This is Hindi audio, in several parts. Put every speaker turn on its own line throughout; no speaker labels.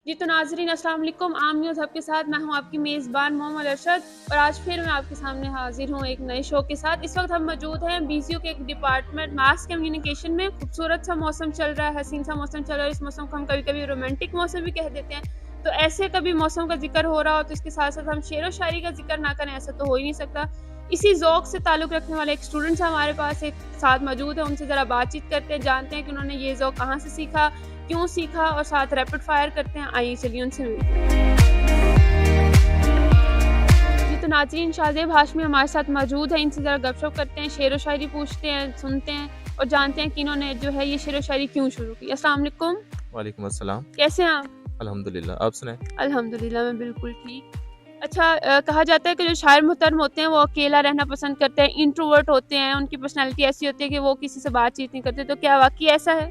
जी तो नाज़रीन अस्सलाम वालेकुम। आम न्यूज़ हब के साथ मैं हूं आपकी मेज़बान मोहम्मद अरशद और आज फिर मैं आपके सामने हाजिर हूं एक नए शो के साथ। इस वक्त हम मौजूद हैं बीसीयू के एक डिपार्टमेंट मास कम्युनिकेशन में। खूबसूरत सा मौसम चल रहा है, हसीन सा मौसम चल रहा है। इस मौसम को हम कभी-कभी रोमांटिक मौसम भी कह देते हैं। तो ऐसे कभी मौसम का ज़िक्र हो रहा हो तो इसके साथ-साथ हम शेरो शायरी का ज़िक्र ना करें, ऐसा तो हो ही नहीं सकता। इसी ज़ौक़ से ताल्लुक़ रखने वाले एक स्टूडेंट्स हमारे पास एक साथ मौजूद है, उनसे ज़रा बातचीत करते हैं, जानते हैं कि उन्होंने ये ज़ौक़ कहाँ से सीखा, क्यों सीखा और साथ रैपिड फायर करते हैं। आइए चलिए उनसे मिलते हैं। जी तो नाज़रीन शाहज़ेब हाशमी हमारे साथ मौजूद है, इनसे ज़रा गपशप करते हैं, शेरो शायरी पूछते हैं, सुनते हैं और जानते हैं कि इन्होंने जो है ये शेरो शायरी क्यों शुरू की। अस्सलाम वालेकुम।
वालेकुम अस्सलाम।
कैसे हैं आप?
अल्हम्दुलिल्लाह, आप सुनाएं?
अल्हम्दुलिल्लाह मैं बिल्कुल ठीक। अच्छा कहा जाता है कि जो शायर मुहतरम होते हैं वो अकेला रहना पसंद करते हैं, इंट्रोवर्ट होते हैं, उनकी पर्सनैलिटी ऐसी होती है कि वो किसी से बातचीत नहीं करते, तो क्या वाक़ई ऐसा है?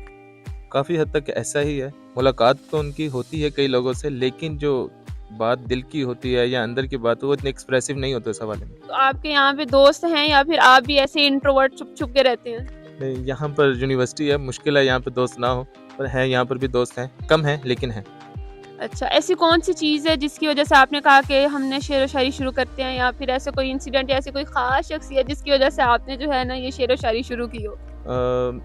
काफ़ी हद तक ऐसा ही है। मुलाकात तो उनकी होती है कई लोगों से, लेकिन जो बात दिल की होती है या अंदर की बात वो इतनी एक्सप्रेसिव नहीं होते उस हवाले में।
तो आपके यहाँ पे दोस्त हैं या फिर आप भी ऐसे इंट्रोवर्ट छुप-छुप के रहते हैं?
नहीं, यहाँ पर यूनिवर्सिटी है, मुश्किल है यहाँ पे दोस्त ना हो, पर हैं यहाँ पर भी दोस्त हैं, कम हैं लेकिन हैं।
अच्छा, ऐसी कौन-सी चीज़ है जिसकी वज़ह से आपने कहा कि हमने शेरो शायरी शुरू करते हैं या फिर ऐसा कोई इंसिडेंट या ऐसी कोई ख़ास शख्सियत जिसकी वज़ह से आपने जो है ना ये शेरो शायरी शुरू की हो?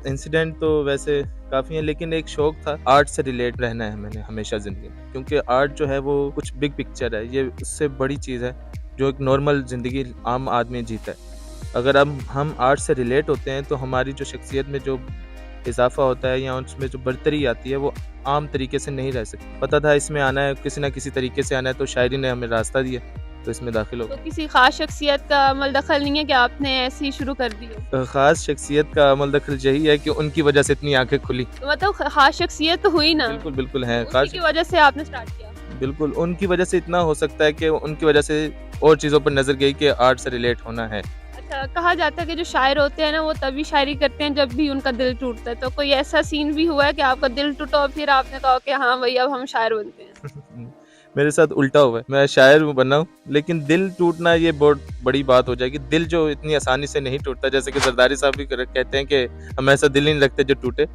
इंसिडेंट तो वैसे काफ़ी हैं, लेकिन एक शौक था, आर्ट से रिलेट रहना है मैंने हमेशा ज़िंदगी में, क्योंकि आर्ट जो है वो कुछ बिग पिक्चर है, ये उससे बड़ी चीज़ है जो एक नॉर्मल ज़िंदगी आम आदमी जीता है। अगर हम आर्ट से रिलेट होते हैं तो हमारी जो शख्सियत में जो इज़ाफ़ा होता है या उसमें जो बढ़तरी आती है वो आम तरीके से नहीं रह सकती। पता था इसमें आना है, किसी न किसी तरीके से आना है, तो शायरी ने हमें रास्ता दिया, तो इसमें दाखिल हो
तो किसी ख़ास शख्सियत का अमल दखल नहीं है कि आपने ऐसे ही शुरू कर दी हो?
ख़ास शख्सियत का अमल दखल यही है कि उनकी वजह से इतनी आँखें खुली।
तो मतलब ख़ास शख्सियत तो हुई ना?
बिल्कुल, बिल्कुल हैं
उसी
ख़ास
की वज़ह से आपने स्टार्ट किया?
बिल्कुल, उनकी वजह से इतना हो सकता है कि उनकी वजह से और चीज़ों पर नज़र गई कि आर्ट से रिलेट होना है।
अच्छा, कहा जाता है कि जो शायर होते हैं ना वो तभी शायरी करते हैं जब भी उनका दिल टूटता है। तो कोई ऐसा सीन भी हुआ है कि आपका दिल टूटा और फिर आपने कहा कि हाँ भई अब हम शायर बनते हैं?
मेरे साथ उल्टा हुआ है, मैं शायर बना हूँ, लेकिन दिल टूटना ये बहुत बड़ी बात हो जाएगी। दिल जो इतनी आसानी से नहीं टूटता, जैसे कि ज़रदारी साहब भी कहते हैं कि हम ऐसा दिल ही नहीं रखते जो टूटे।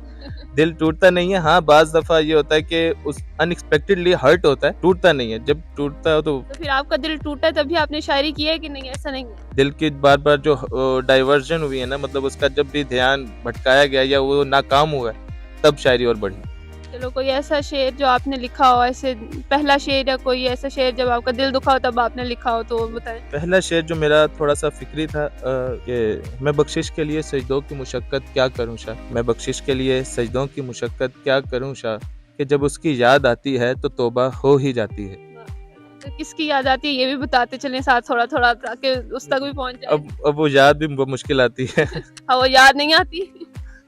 दिल टूटता नहीं है, हाँ, बाज़ दफ़ा ये होता है कि उस अनएक्सपेक्टेडली हर्ट होता है, टूटता नहीं है। जब टूटता है तो
तो फिर आपका दिल टूटा है तभी आपने शायरी की है कि नहीं ऐसा नहीं है?
दिल की बार-बार जो डाइवर्जन हुई है ना, मतलब उसका जब भी ध्यान भटकाया गया या वो नाकाम हुआ है, तब शायरी और बढ़ी।
चलो कोई ऐसा शेर जो आपने लिखा हो ऐसे पहला शेर या कोई ऐसा शेर जब आपका दिल दुखा हो तब आपने लिखा हो तो वो बताएं?
पहला शेर जो मेरा थोड़ा-सा फ़िक्री था कि मैं बख्शिश के लिए सजदों की मुशक्कत क्या करूँ शाह, मैं बख्शिश के लिए सजदों की मुशक्कत क्या करूँ शाह, कि जब उसकी याद आती है तो तौबा हो ही जाती है।
तो किसकी याद आती है ये भी बताते चलें साथ थोड़ा-थोड़ा ताकि उस तक भी पहुँच जाए।
अब वो याद भी बहुत मुश्किल आती है।
हाँ, वो याद नहीं आती?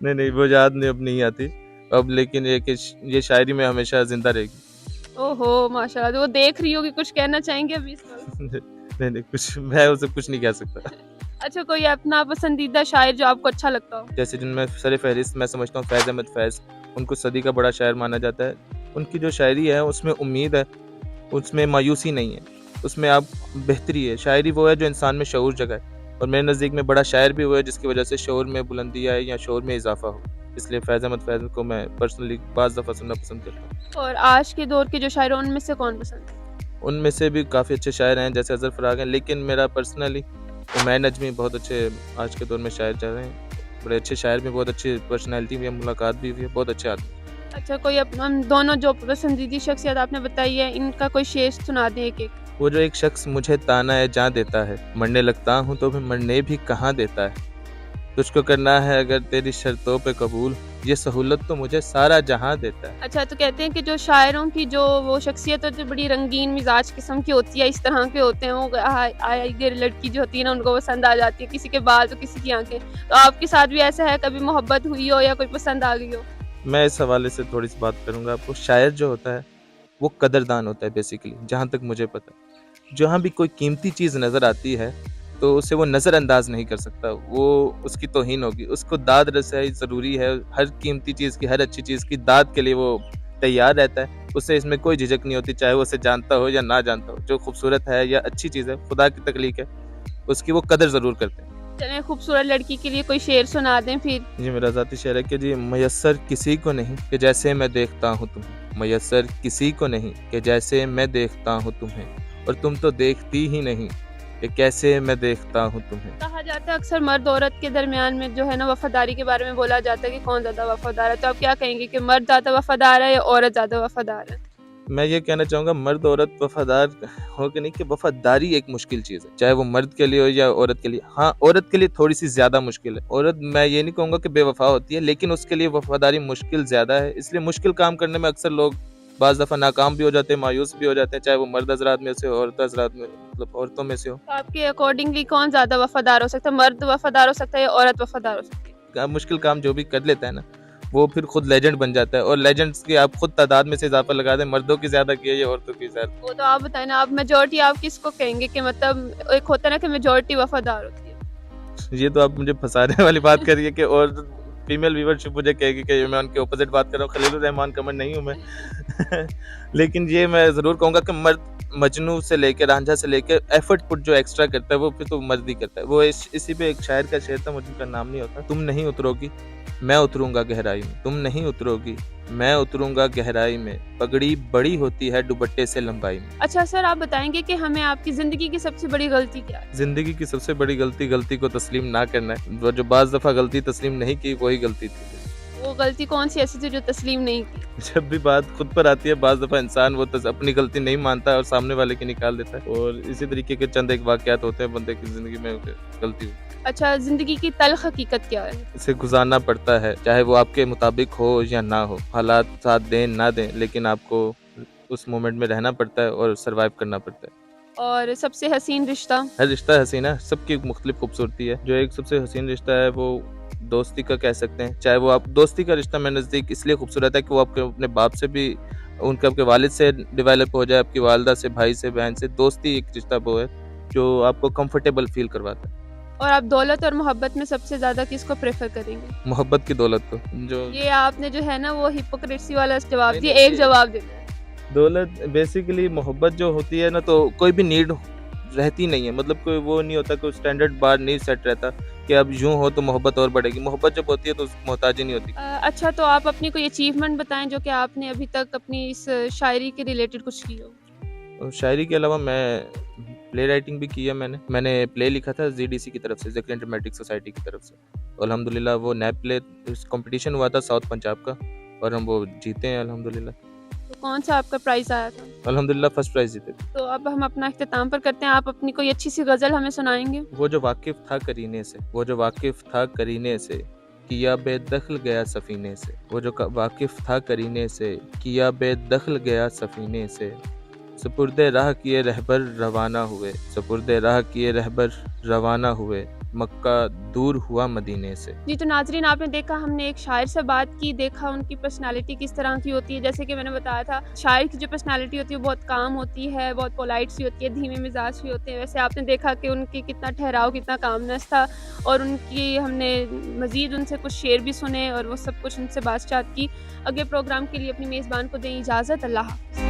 नहीं, नहीं, वो याद नहीं अब नहीं आती। अब लेकिन ये कि ये शायरी में हमेशा ज़िंदा रहेगी।
ओहो! माशाल्लाह तो वो देख रही होगी, कुछ कहना चाहेंगे अभी इस वक़्त?
नहीं, नहीं, कुछ मैं उसे कुछ नहीं कह सकता।
अच्छा कोई अपना पसंदीदा शायर जो आपको अच्छा लगता हो?
जैसे जिनमें सर-ए-फ़हरिस्त मैं समझता हूँ फ़ैज़ अहमद फ़ैज़, उनको सदी का बड़ा शायर माना जाता है। उनकी जो शायरी है उसमें उम्मीद है, उसमें मायूसी नहीं है, उसमें आप बेहतरी है। शायरी वो है जो इंसान में शऊर जगाए, और मेरे नज़दीक में बड़ा शायर भी वो है जिसकी वजह से शऊर में बुलंदी आए या शऊर में इज़ाफ़ा हो। इसलिए फ़ैज़ अहमद फ़ैज़ को मैं पर्सनली बाज़ दफ़ा सुनना पसंद करता हूँ।
और आज के दौर के जो शायर हैं उनमें से कौन पसंद है?
उनमें से भी काफ़ी अच्छे शायर हैं जैसे अज़हर फ़राग हैं, लेकिन मेरा पर्सनली उमैर नजमी बहुत अच्छे आज के दौर में शायर चल रहे हैं। बड़े अच्छे शायर भी, बहुत अच्छी पर्सनैलिटी भी है, मुलाकात भी हुई है, बहुत अच्छे आदमी।
अच्छा कोई हम दोनों जो पसंदीदा शख्सियत आपने बताई है इनका कोई शेर सुना दें एक-एक?
वो जो एक शख्स मुझे ताना-ए जाँ देता है, मरने लगता हूँ तो भी मरने भी कहाँ देता है। तुझको करना है अगर तेरी शर्तों पे कबूल, ये सहूलत तो मुझे सारा जहाँ देता है।
अच्छा तो कहते हैं कि जो शायरों की जो वो शख्सियत होती है बड़ी रंगीन मिजाज किस्म की होती है, इस तरह के होते हैं वो आए लड़की जो होती है ना उनको पसंद आ जाती है, किसी के बाल तो किसी की आंखें। तो आपके साथ भी ऐसा है कभी मोहब्बत हुई हो या कोई पसंद आ गई हो?
मैं इस हवाले से थोड़ी-सी बात करूँगा आपको। शायर जो होता है, वो कदरदान होता है बेसिकली, जहाँ तक मुझे पता है। जहाँ भी कोई कीमती चीज़ नज़र आती है, तो उसे वो नज़रअंदाज़ नहीं कर सकता, वो उसकी तौहीन होगी। उसको दाद रसाई ज़रूरी है, हर कीमती चीज़ की, हर अच्छी चीज़ की दाद के लिए वो तैयार रहता है। उसे इसमें कोई झिझक नहीं होती, चाहे वो उसे जानता हो या ना जानता हो। जो खूबसूरत है या अच्छी चीज़ है, खुदा की तख्लीक है, उसकी वो कदर ज़रूर करते हैं।
चलें खूबसूरत लड़की के लिए कोई शेर सुना दें फिर।
जी, मेरा ज़ाती शेर है कि जी, मयस्सर किसी को नहीं कि जैसे मैं देखता हूँ तुम्हें। मयस्सर किसी को नहीं कि जैसे मैं देखता हूँ तुम्हें, और तुम तो देखती ही नहीं कि कैसे मैं देखता हूँ तुम्हें।
कहा जाता है अक्सर मर्द औरत के दरमियान में जो है ना वफादारी के बारे में बोला जाता है कि कौन ज़्यादा वफादार है, तो आप क्या कहेंगे कि मर्द ज़्यादा वफादार है या औरत ज़्यादा वफादार है?
मैं ये कहना चाहूँगा, मर्द औरत वफादार हो कि नहीं, कि वफादारी एक मुश्किल चीज़ है, चाहे वो मर्द के लिए हो या औरत के लिए। हाँ, औरत के लिए थोड़ी-सी ज़्यादा मुश्किल है। औरत, मैं ये नहीं कहूँगा कि बेवफ़ा होती है, लेकिन उसके लिए वफादारी मुश्किल ज़्यादा है। इसलिए मुश्किल काम करने में अक्सर लोग बाज़ दफ़ा नाकाम भी हो जाते हैं, मायूस भी हो जाते हैं, चाहे वो मर्द हज़रात में से हो, औरत हज़रात में, मतलब औरतों में से हो।
तो आपके अकॉर्डिंगली कौन ज़्यादा वफादार हो सकता है? मर्द वफादार हो सकता है या औरत वफादार हो सकती है?
मुश्किल काम जो भी कर लेता है ना, वो फिर खुद लेजेंड बन जाता है, और लेजेंड्स की आप खुद तादाद में से इजाफा लगा दें, मर्दों की ज़्यादा की है या औरतों की ज़्यादा।
वो तो आप बताएँ ना, आप मेजॉरिटी आप किसको कहेंगे कि मतलब एक होता है ना कि मेजॉरिटी वफादार होती है?
ये तो आप मुझे फंसाने वाली बात कर रही है कि, और फीमेल व्यूअरशिप मुझे कहेगी कि मैं उनके ऑपोजिट बात कर रहा हूँ। खलीलुर रहमान कमर नहीं हूँ मैं। लेकिन ये मैं ज़रूर कहूँगा कि मर्द मजनू से लेके रांझा से लेके एफर्ट पुट जो एक्स्ट्रा करता है, वो फिर तो मर्द ही करता है। वो इसी पे एक शायर का शेर था, मुझे उनका नाम नहीं होता। तुम नहीं उतरोगी, मैं उतरूंगा गहराई में। तुम नहीं उतरोगी, मैं उतरूंगा गहराई में। पगड़ी बड़ी होती है दुपट्टे से लंबाई में।
अच्छा सर, आप बताएँगे कि हमें आपकी ज़िंदगी की सबसे बड़ी गलती क्या है?
जिंदगी की सबसे बड़ी गलती, गलती को तस्लीम ना करना है। वो जो बाज़ दफ़ा गलती तस्लीम नहीं की, वही गलती थी।
वो गलती कौन-सी ऐसी थी जो तस्लीम नहीं की?
जब भी बात खुद पर आती है, बाज़ दफ़ा इंसान वो अपनी गलती नहीं मानता और सामने वाले की निकाल देता है, और इसी तरीके के चंद एक वाक़यात होते हैं बंदे की ज़िंदगी में, गलती होती है।
अच्छा, ज़िंदगी की तल्ख़ हकीकत क्या है?
इसे गुज़ारना पड़ता है, चाहे वो आपके मुताबिक हो या ना हो। हालात साथ दें ना दें, लेकिन आपको उस मोमेंट में रहना पड़ता है और सर्वाइव करना पड़ता है।
और सबसे हसीन रिश्ता?
हर रिश्ता हसीन है, सबकी एक मुख्तलिफ खूबसूरती है। जो एक सबसे हसीन रिश्ता है, वो दोस्ती का कह सकते हैं। चाहे वो आप दोस्ती का रिश्ता मेरे नज़दीक इसलिए खूबसूरत है कि वो आपके अपने बाप से भी, उनके आपके वालिद से डेवलप हो जाए, आपकी वालिदा से, भाई से, बहन से। दोस्ती एक रिश्ता वो है जो आपको कंफर्टेबल फील करवाता है।
और आप दौलत और मोहब्बत में सबसे ज़्यादा किसको प्रेफ़र करेंगे?
मोहब्बत की दौलत को, जो
ये आपने जो है ना वो हिपोक्रेसी वाला जवाब
नहीं,
दिया,
नहीं,
एक जवाब दे दो।
दौलत बेसिकली, मोहब्बत जो होती है ना, तो कोई भी नीड रहती नहीं है। मतलब कोई वो नहीं होता, कोई स्टैंडर्ड बार नहीं सेट रहता कि अब यूं हो तो मोहब्बत और बढ़ेगी। मोहब्बत जब होती है तो मोहताजी नहीं होती।
अच्छा, तो आप अपनी कोई अचीवमेंट बताएँ जो कि आपने अभी तक अपनी इस शायरी के रिलेटेड कुछ की हो?
और शायरी के अलावा मैं प्ले राइटिंग भी की है। मैंने प्ले लिखा था जीडीसी की तरफ से, ज़किर ड्रामेटिक सोसाइटी की तरफ से। अल्हम्दुलिल्लाह वो नैप प्ले कंपटीशन हुआ था साउथ पंजाब का, और हम वो जीते हैं अल्हम्दुलिल्लाह।
तो कौन-सा आपका प्राइज़ आया था?
अल्हम्दुलिल्लाह फर्स्ट प्राइज़ जीते थे।
तो अब हम अपना इख्तिताम पर करते हैं, आप अपनी कोई अच्छी सी गज़ल हमें सुनाएँगे?
वो जो वाकिफ़ था करीने से, वो जो वाकिफ़ था करीने से, किया बेदखल गया सफ़ीने से। वो जो वाकिफ़ था करीने से, किया बेदखल गया सफ़ीने से। सपुर्दे राह किए रहबर रवाना हुए, सपुर्दे राह किए रहबर रवाना हुए, मक्का दूर हुआ मदीने से।
जी, तो नाज़रीन, आपने देखा हमने एक शायर से बात की, देखा उनकी पर्सनैलिटी किस तरह की होती है। जैसे कि मैंने बताया था, शायर की जो पर्सनैलिटी होती है वो बहुत काम होती है, बहुत पोलाइट सी होती है, धीमे मिजाज भी होते हैं। वैसे आपने देखा कि उनकी कितना ठहराव, कितना कामनेस था, और उनकी हमने मज़ीद उनसे कुछ शेर भी सुने और वो सब कुछ उनसे बातचीत की। अगले प्रोग्राम के लिए अपनी मेज़बान को दें इजाज़त। अल्लाह हाफ़िज़।